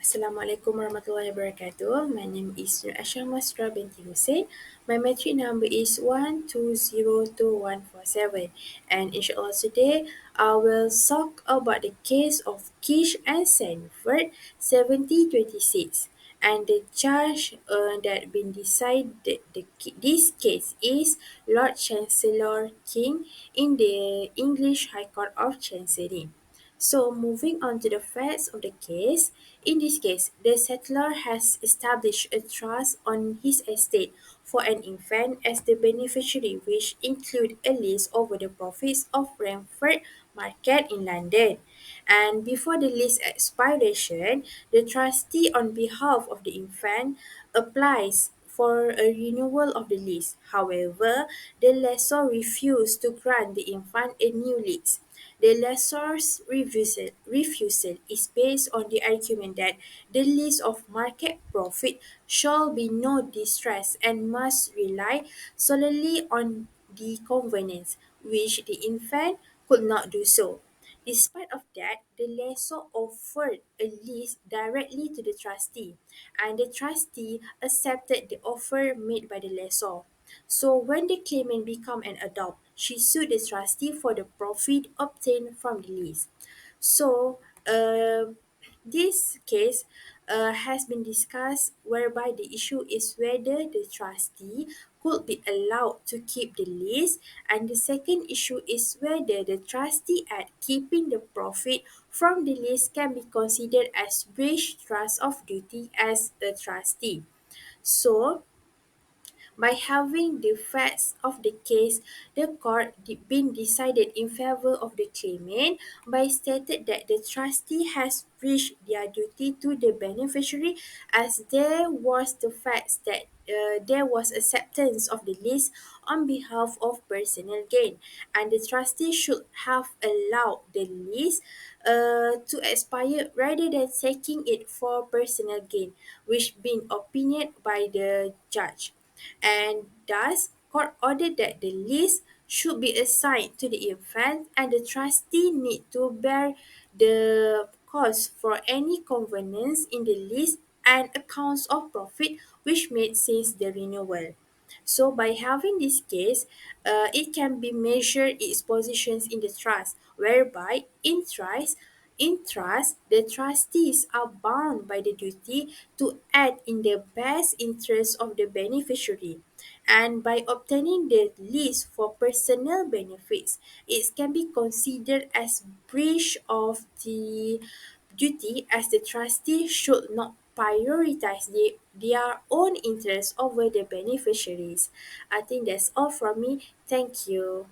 Assalamualaikum warahmatullahi wabarakatuh. My name is Nur Asham Masra binti Hussein. My metric number is 1202147. And inshallah today I will talk about the case of Keech and Sandford 7026. And the judge that been decided this case is Lord Chancellor King in the English High Court of Chancery. So, moving on to the facts of the case, in this case, the settler has established a trust on his estate for an infant as the beneficiary, which include a lease over the profits of Sandford Market in London. And before the lease expiration, the trustee on behalf of the infant applies for a renewal of the lease. However, the lessor refused to grant the infant a new lease. The lessor's refusal is based on the argument that the lease of market profit shall be no distress and must rely solely on the convenience, which the infant could not do so. Despite of that, the lessor offered a lease directly to the trustee, and the trustee accepted the offer made by the lessor. So when the claimant became an adult, she sued the trustee for the profit obtained from the lease. So this case has been discussed whereby the issue is whether the trustee could be allowed to keep the lease, and the second issue is whether the trustee at keeping the profit from the lease can be considered as breach trust of duty as a trustee. So by having the facts of the case, the court been decided in favor of the claimant by stated that the trustee has breached their duty to the beneficiary as there was the facts that there was acceptance of the lease on behalf of personal gain, and the trustee should have allowed the lease to expire rather than taking it for personal gain, which been opinioned by the judge. And thus, court ordered that the lease should be assigned to the infant, and the trustee need to bear the cost for any convenience in the lease and accounts of profit which made since the renewal. So by having this case, it can be measured its positions in the trust, whereby in trust, the trustees are bound by the duty to act in the best interest of the beneficiary. And by obtaining the lease for personal benefits, it can be considered as breach of the duty as the trustee should not prioritize their own interests over the beneficiaries. I think that's all from me. Thank you.